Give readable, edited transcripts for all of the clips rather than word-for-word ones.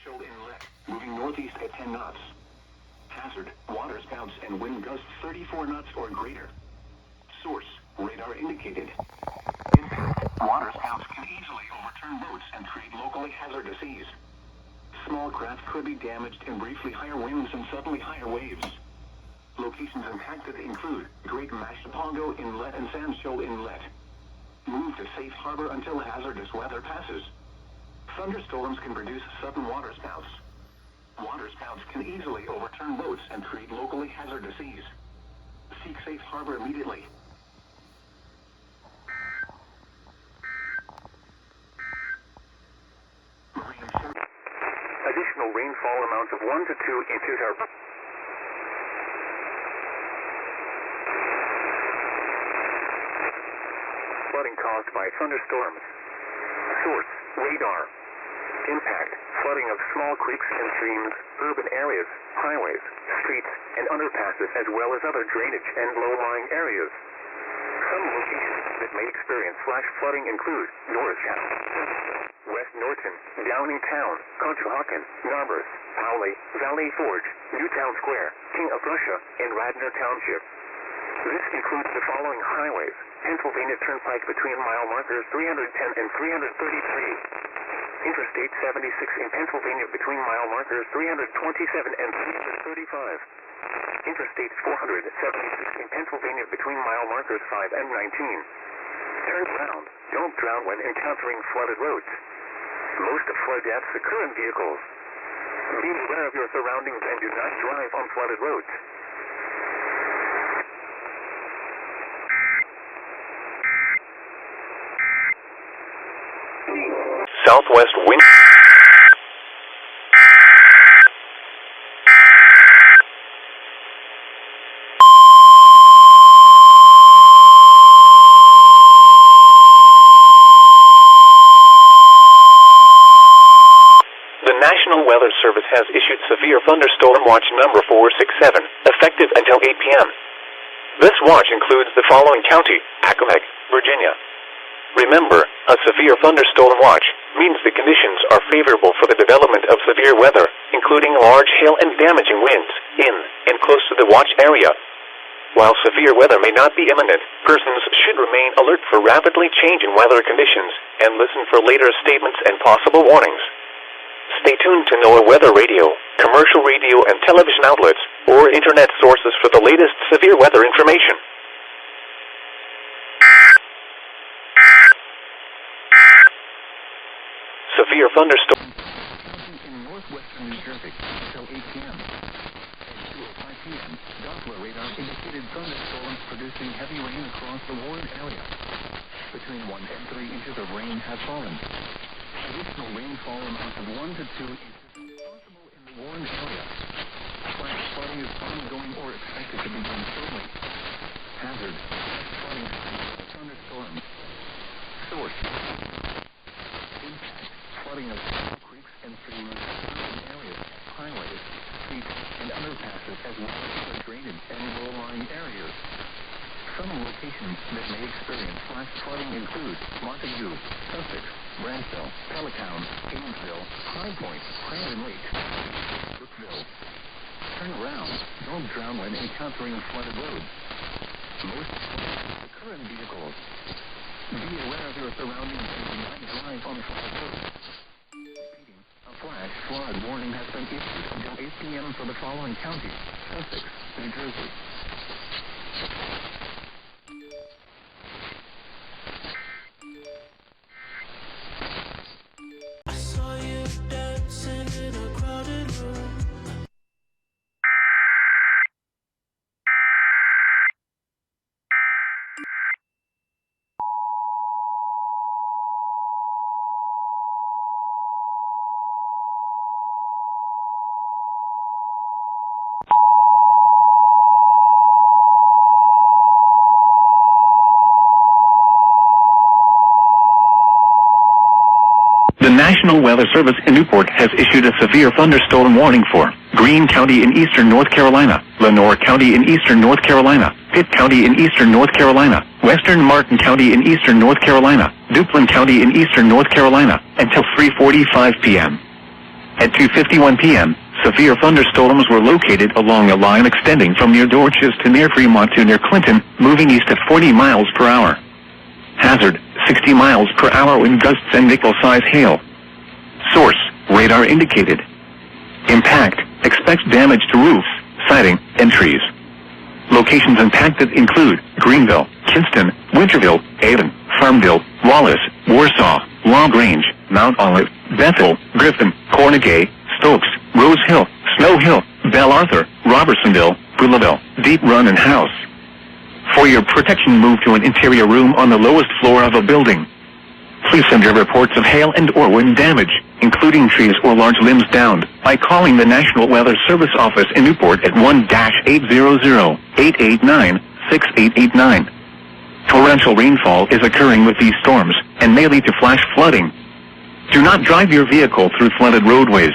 Shoal Inlet, moving northeast at 10 knots. Hazard, water spouts and wind gusts 34 knots or greater. Source, radar indicated. Impact, water spouts can easily overturn boats and create locally hazardous seas. Small craft could be damaged in briefly higher winds and suddenly higher waves. Locations impacted include Great Massapongo Inlet and Sand Shoal Inlet. Move to safe harbor until hazardous weather passes. Thunderstorms can produce sudden water spouts. Water spouts can easily overturn boats and create locally hazardous seas. Seek safe harbor immediately. Additional rainfall amounts of 1 to 2 inches are flooding caused by thunderstorms. Source, radar. Impact, flooding of small creeks and streams, urban areas, highways, streets, and underpasses, as well as other drainage and low-lying areas. Some locations that may experience flash flooding include Norristown, West Norton, Downingtown, Conshohocken, Narberth, Powley, Valley Forge, Newtown Square, King of Prussia, and Radnor Township. This includes the following highways: Pennsylvania Turnpike between mile markers 310 and 333. Interstate 76 in Pennsylvania between mile markers 327 and 335. Interstate 476 in Pennsylvania between mile markers 5 and 19. Turn around. Don't drown when encountering flooded roads. Most flood deaths occur in vehicles. Be aware of your surroundings and do not drive on flooded roads. Southwest wind. The National Weather Service has issued severe thunderstorm watch number 467, effective until 8 p.m. This watch includes the following county: Accomack, Virginia. Remember, a severe thunderstorm watch means the conditions are favorable for the development of severe weather, including large hail and damaging winds, in and close to the watch area. While severe weather may not be imminent, persons should remain alert for rapidly changing weather conditions and listen for later statements and possible warnings. Stay tuned to NOAA Weather Radio, commercial radio and television outlets, or internet sources for the latest severe weather information. Severe thunderstorm in northwestern New Jersey until 8 p.m. At 2:05 p.m., Doppler radar indicated thunderstorms producing heavy rain across the Warren area. Between 1 and 3 inches of rain have fallen. Additional rainfall amounts of 1 to 2 inches are possible in the Warren area. Flash flooding is ongoing or expected to begin shortly. Hazard, flooding, thunderstorms. Source, impact, flooding of small creeks and streams, urban areas, highways, streets, and underpasses, as well as other drainage and low-lying areas. Some locations that may experience flash flooding include Montague, Sussex, Bransville, Pelican, Gainesville, High Point, Crandon Lake, Brookville. Turn around. Don't drown when encountering flooded roads. Most floods occur in vehicles. Be aware of your surroundings and do not drive on flooded roads. Repeating, a flash flood warning has been issued until 8 p.m. for the following counties: Sussex, New Jersey. I saw you dancing in a crowded room. The National Weather Service in Newport has issued a severe thunderstorm warning for Greene County in eastern North Carolina, Lenoir County in eastern North Carolina, Pitt County in eastern North Carolina, western Martin County in eastern North Carolina, Duplin County in eastern North Carolina, until 3:45 p.m. At 2:51 p.m., severe thunderstorms were located along a line extending from near Dorches to near Fremont to near Clinton, moving east at 40 miles per hour. Hazard, 60 miles per hour wind gusts and nickel-size hail. Source, radar indicated. Impact, expects damage to roofs, siding, and trees. Locations impacted include Greenville, Kinston, Winterville, Avon, Farmville, Wallace, Warsaw, LaGrange, Mount Olive, Bethel, Griffin, Cornegay, Stokes, Rose Hill, Snow Hill, Belle Arthur, Robertsonville, Beulaville, Deep Run, and House. For your protection, move to an interior room on the lowest floor of a building. Please send your reports of hail and/or wind damage, including trees or large limbs downed, by calling the National Weather Service office in Newport at 1-800-889-6889. Torrential rainfall is occurring with these storms and may lead to flash flooding. Do not drive your vehicle through flooded roadways.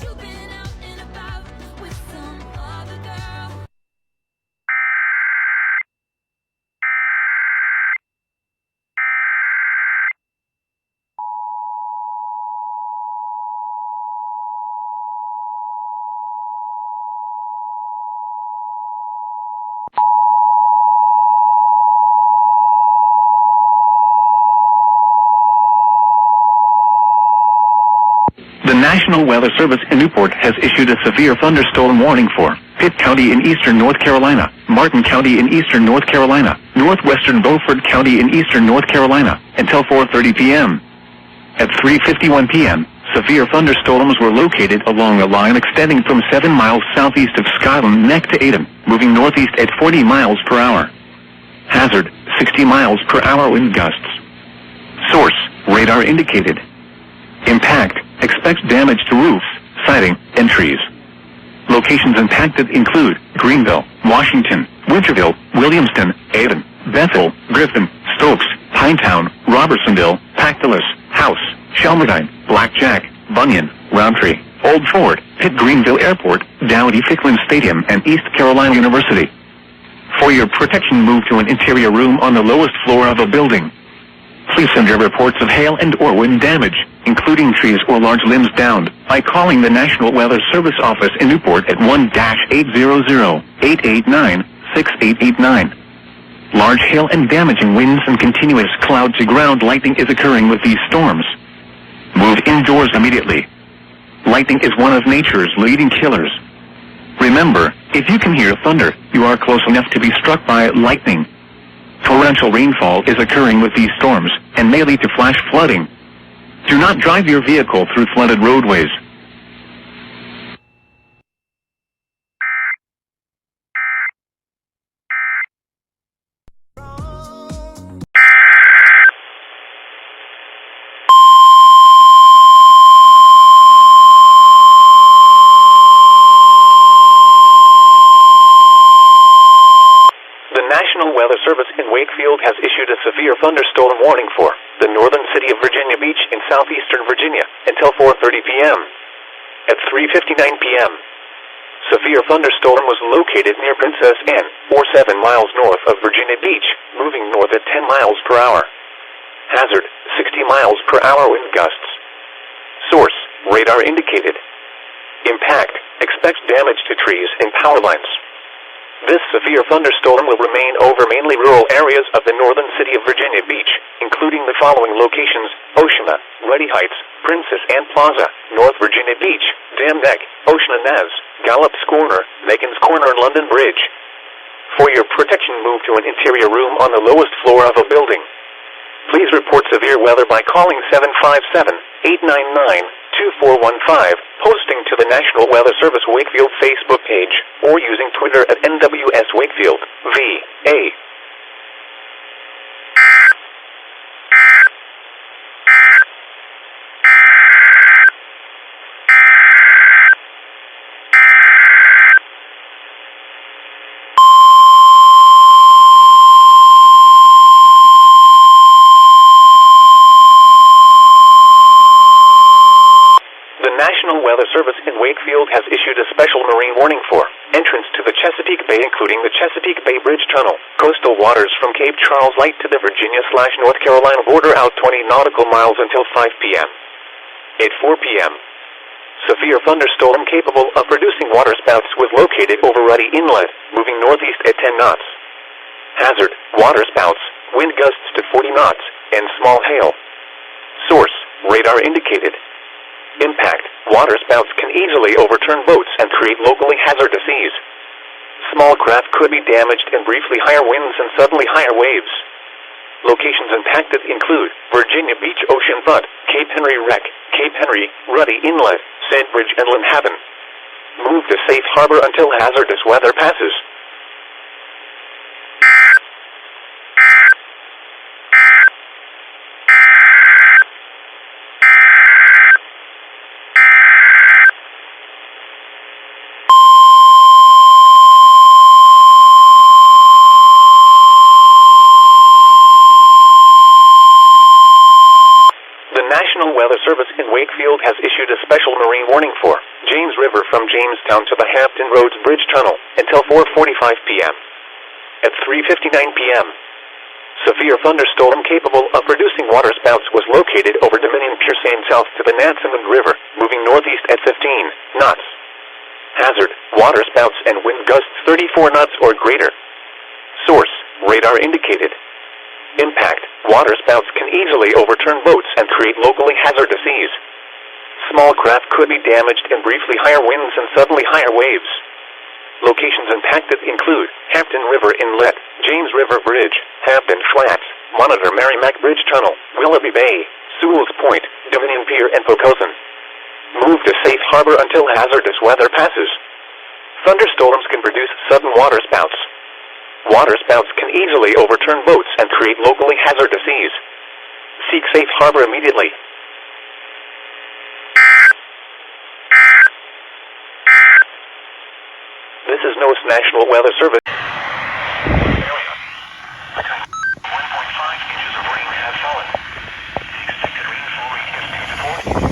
You've been out and about with some other girl. The National Weather Service in Newport has issued a severe thunderstorm warning for Pitt County in eastern North Carolina, Martin County in eastern North Carolina, northwestern Beaufort County in eastern North Carolina, until 4:30 p.m. At 3:51 p.m., severe thunderstorms were located along a line extending from 7 miles southeast of Scotland Neck to Adom, moving northeast at 40 miles per hour. Hazard, 60 miles per hour wind gusts. Source, radar indicated. Impact, expects damage to roofs, siding, and trees. Locations impacted include Greenville, Washington, Winterville, Williamston, Avon, Bethel, Griffin, Stokes, Pinetown, Robertsonville, Pactolus, House, Shelmerdine, Blackjack, Bunyan, Roundtree, Old Fort, Pitt Greenville Airport, Dowdy-Ficklin Stadium, and East Carolina University. For your protection, move to an interior room on the lowest floor of a building. Please send your reports of hail and/or wind damage, including trees or large limbs downed, by calling the National Weather Service office in Newport at 1-800-889-6889. Large hail and damaging winds and continuous cloud-to-ground lightning is occurring with these storms. Move indoors immediately. Lightning is one of nature's leading killers. Remember, if you can hear thunder, you are close enough to be struck by lightning. Torrential rainfall is occurring with these storms and may lead to flash flooding. Do not drive your vehicle through flooded roadways. The National Weather Service in Wakefield has issued a severe thunderstorm warning for the northern city of Virginia Beach in southeastern Virginia until 4:30 p.m. At 3:59 p.m., severe thunderstorm was located near Princess Anne, or 7 miles north of Virginia Beach, moving north at 10 miles per hour. Hazard, 60 miles per hour wind gusts. Source, radar indicated. Impact, expects damage to trees and power lines. This severe thunderstorm will remain over mainly rural areas of the northern city of Virginia Beach, including the following locations: Oceana, Ready Heights, Princess Anne Plaza, North Virginia Beach, Dam Neck, Oceana Nez, Gallup's Corner, Megan's Corner, and London Bridge. For your protection, move to an interior room on the lowest floor of a building. Please report severe weather by calling 757-899-2415, posting to the National Weather Service Wakefield Facebook page, or using Twitter at NWS Wakefield, VA. The National Weather Service in Wakefield has issued a special marine warning for entrance to the Chesapeake Bay, including the Chesapeake Bay Bridge Tunnel. Coastal waters from Cape Charles Light to the Virginia/North Carolina border out 20 nautical miles until 5 p.m. At 4 p.m., severe thunderstorm capable of producing waterspouts was located over Ruddy Inlet, moving northeast at 10 knots. Hazard, waterspouts, wind gusts to 40 knots, and small hail. Source, radar indicated. Impact, waterspouts can easily overturn boats and create locally hazardous seas. Small craft could be damaged and briefly higher winds and suddenly higher waves. Locations impacted include Virginia Beach Ocean Front, Cape Henry Wreck, Cape Henry, Ruddy Inlet, Sandbridge, and Lynn Haven. Move to safe harbor until hazardous weather passes. The National Weather Service in Wakefield has issued a special marine warning for James River from Jamestown to the Hampton Roads Bridge Tunnel until 4:45 p.m. At 3:59 p.m., severe thunderstorm capable of producing waterspouts was located over Dominion Pier Sand south to the Nansemond River, moving northeast at 15 knots. Hazard, waterspouts and wind gusts 34 knots or greater. Source, radar indicated. Impact, waterspouts can easily overturn boats and create locally hazardous seas. Small craft could be damaged and briefly higher winds and suddenly higher waves. Locations impacted include Hampton River Inlet, James River Bridge, Hampton Flats, Monitor Merrimack Bridge Tunnel, Willoughby Bay, Sewell's Point, Dominion Pier, and Pocosin. Move to safe harbor until hazardous weather passes. Thunderstorms can produce sudden waterspouts. Waterspouts can easily overturn boats and create locally hazardous seas. Seek safe harbor immediately. This is NOAA's National Weather Service. Area. Between 1.5 inches of rain has fallen. The expected rainfall rate is 2 to 4.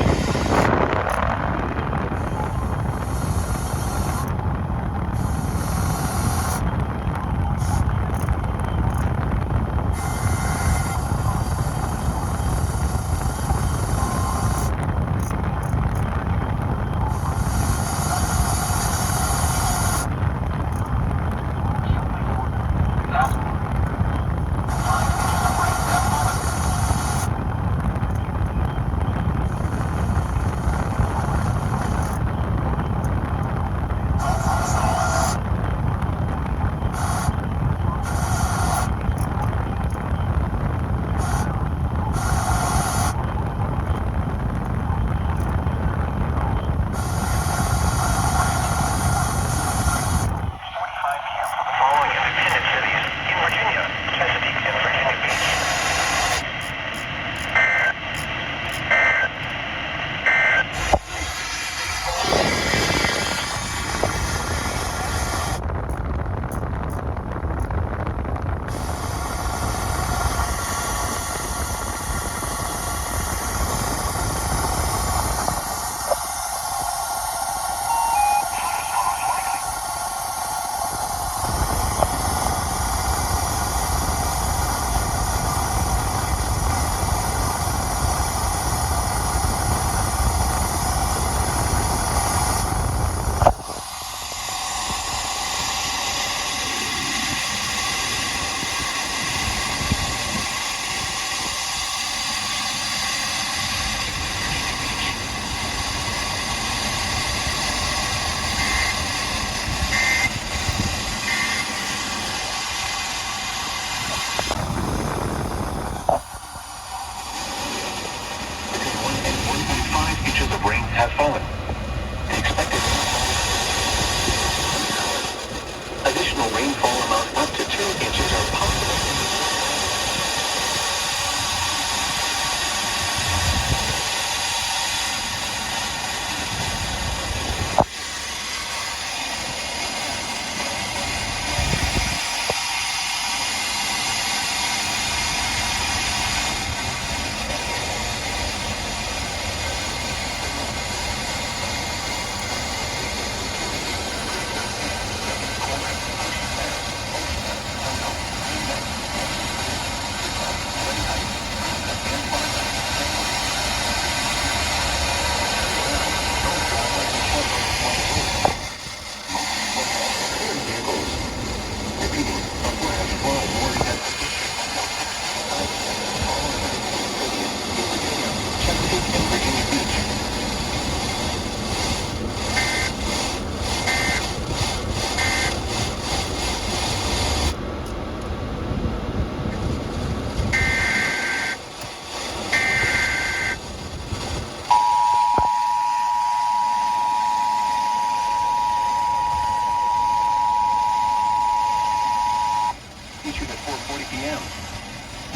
p.m.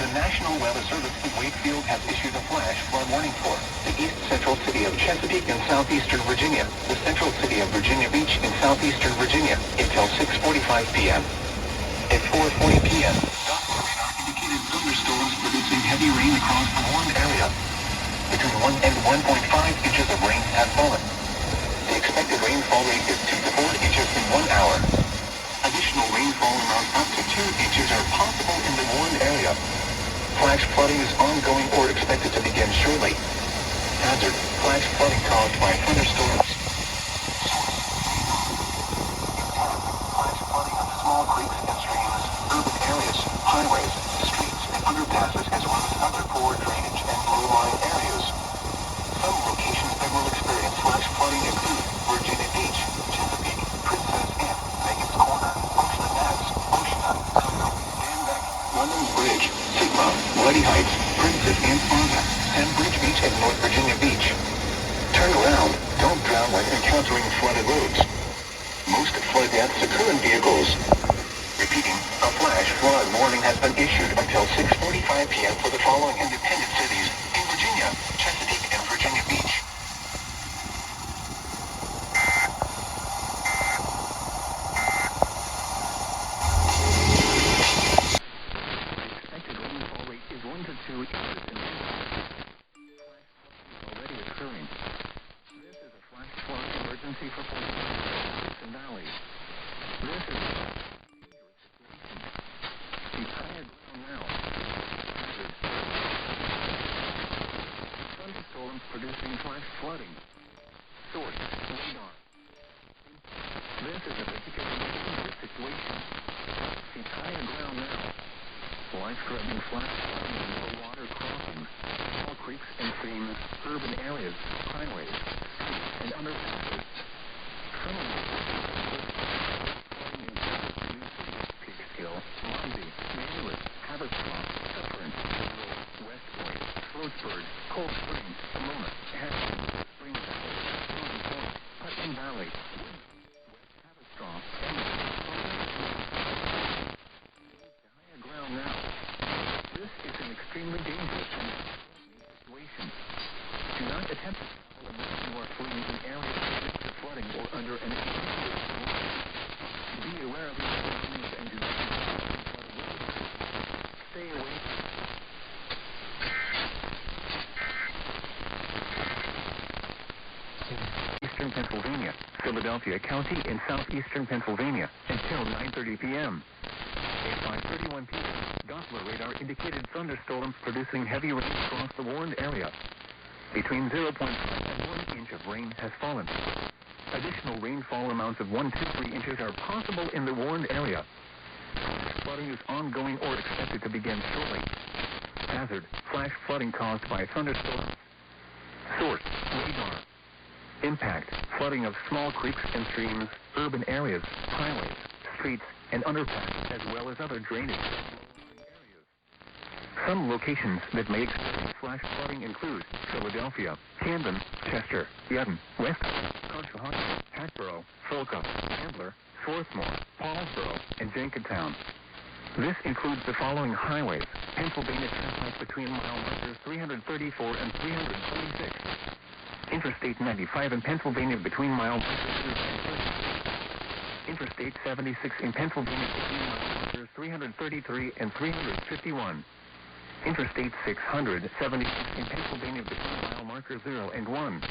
The National Weather Service in Wakefield has issued a flash flood warning for the east central city of Chesapeake in southeastern Virginia, the central city of Virginia Beach in southeastern Virginia, until 6:45 p.m. At 4:40 p.m., Doppler radar indicated thunderstorms producing heavy rain across the warned area. Between 1 and 1.5 inches of rain have fallen. The expected rainfall rate is 2 to 4 inches in 1 hour. Additional rainfall amounts up to 2 inches are possible in the warned area. Flash flooding is ongoing or expected to begin shortly. Hazard: flash flooding caused by thunderstorms. Flash flooding of small creeks and streams, urban areas, highways, streets, and underpasses, as well as other poor drainage and blue-line areas. Some locations that will experience flash flooding include Virginia Beach, Chesapeake, Princess Anne, Megan's Corner, Ocean Ave, Oceana, Cocoa, Dan Beck, London Bridge, Sigma, Bloody Heights, Princess Anne Plaza, Sandbridge Beach, and North Virginia Beach. Turn around. Don't drown when encountering flooded roads. Most flood deaths occur in vehicles. Repeating, a flash flood warning has been issued until 6:45 p.m. for the following independent cities in Virginia: Chesapeake and Virginia Beach. Expected rainfall rate is 1 to 2 inches in already occurring. This is a flash flood emergency for places and valleys. This is a dangerous situation. Be tired now. Thunderstorms producing flash flooding. Source: radar. This is a particularly dangerous situation. Be higher ground now. Life-threatening flash flooding and low water crossings, small creeks and streams, urban areas, highways, streets, and underpasses. Some of these flooding include Peekskill, Monsey, Manus, Haverstraw, Suffern, West Point, Sloatsburg, Cold Spring, Pomona, Hampton, Spring Valley, Northern Point, Putnam Valley, West Haverstraw, and higher ground now. This is an extremely dangerous situation. Do not attempt to travel unless you are fleeing an area subject to flooding or under an extreme warning. Be aware of your surroundings and do not stay away. Eastern Pennsylvania, Philadelphia County in southeastern Pennsylvania until 9:30 p.m. At 5:31 p.m., Doppler radar indicated thunderstorms producing heavy rain across the warned area. Between 0.5 and 1 inch of rain has fallen. Additional rainfall amounts of 1 to 3 inches are possible in the warned area. Flooding is ongoing or expected to begin shortly. Hazard: flash flooding caused by thunderstorms. Source: radar. Impact: flooding of small creeks and streams, urban areas, highways, streets, and underpasses, as well as other drainage areas. Some locations that may experience flash flooding include Philadelphia, Camden, Chester, Yadden, West, Conshohocken, Hatboro, Folcup, Ambler, Swarthmore, Paulsboro, and Jenkintown. This includes the following highways: Pennsylvania Turnpike between mile markers 334 and 326. Interstate 95 in Pennsylvania between mile markers 336. Interstate 76 in Pennsylvania between mile markers 333 and 351. Interstate 676 in Pennsylvania between mile markers 0 and 1.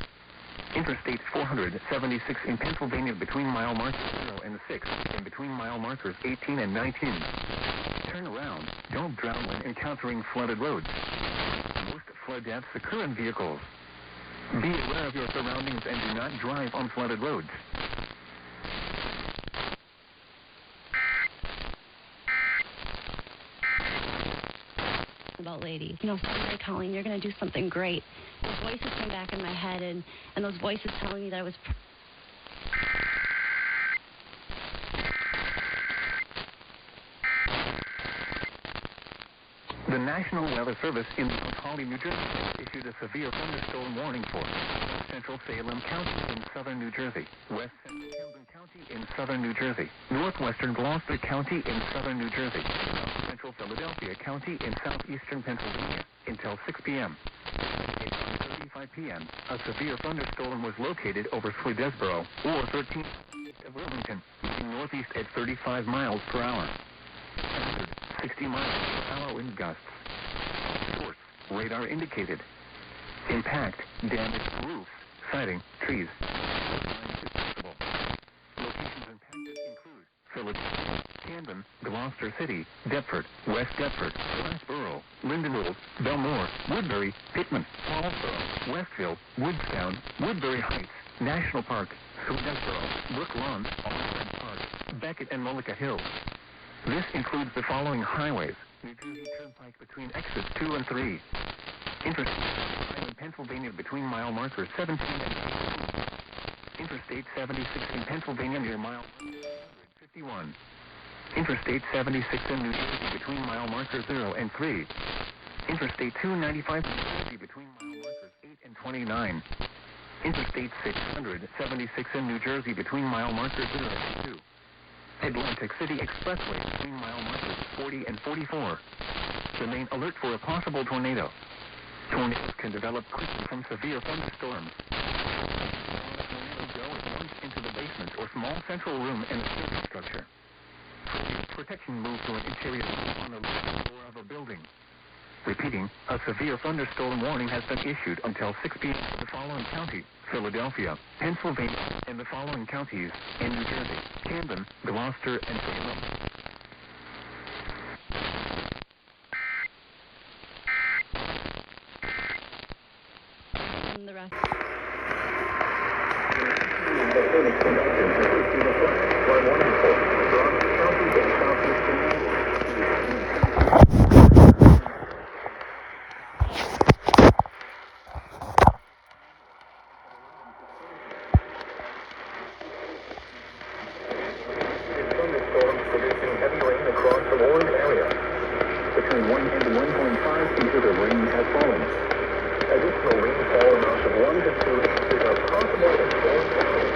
Interstate 476 in Pennsylvania between mile markers 0 and 6 and between mile markers 18 and 19. Turn around. Don't drown when encountering flooded roads. Most flood deaths occur in vehicles. Be aware of your surroundings and do not drive on flooded roads. About ladies, someday, Colleen, you're going to do something great. Those voices came back in my head, and those voices telling me that I was. The National Weather Service in Mount Holly, New Jersey, issued a severe thunderstorm warning for central Salem County in southern New Jersey, west central Camden County in southern New Jersey, northwestern Gloucester County in southern New Jersey, central Philadelphia County in southeastern Pennsylvania until 6 p.m. At 1:35 p.m., a severe thunderstorm was located over Swedesboro, or 13 east of Wilmington, moving northeast at 35 miles per hour. 60 miles per hour wind gusts. Source, radar indicated. Impact, damaged roofs, siding, trees. Locations impacted include Philadelphia, Camden, Gloucester City, Deptford, West Deptford, Glassboro, Lindenwold, Belmore, Woodbury, Pittman, Paulsboro, Westfield, Woodstown, Woodbury Heights, National Park, Swedesboro, Brook Lawn, Alderman Park, Beckett and Mullica Hills. This includes the following highways: New Jersey Turnpike between exits 2 and 3. Interstate in Pennsylvania between mile markers 17 and 18. Interstate 76 in Pennsylvania near mile 151. Interstate 76 in New Jersey between mile markers 0 and 3. Interstate 295 in New Jersey between mile markers 8 and 29. Interstate 676 in New Jersey between mile markers 0 and 2. Atlantic City Expressway between mile markers 40 and 44. Remain alert for a possible tornado. Tornadoes can develop quickly from severe thunderstorms. Tornadoes go at once into the basement or small central room in a surface structure. Protection move to an interior room on the lower floor of a building. Repeating, a severe thunderstorm warning has been issued until 6 p.m. for the following counties: Philadelphia, Pennsylvania, and the following counties in New Jersey: Camden, Gloucester, and Salem. And the rest. Thunderstorms producing heavy rain across the Warren area. Between 1 and 1.5 feet of rain has fallen. Additional rainfall amounts of 1 to 2 inches are possible in Warren County.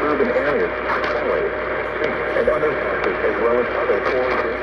Urban areas, highways, streets, and other places, as well as other corridors.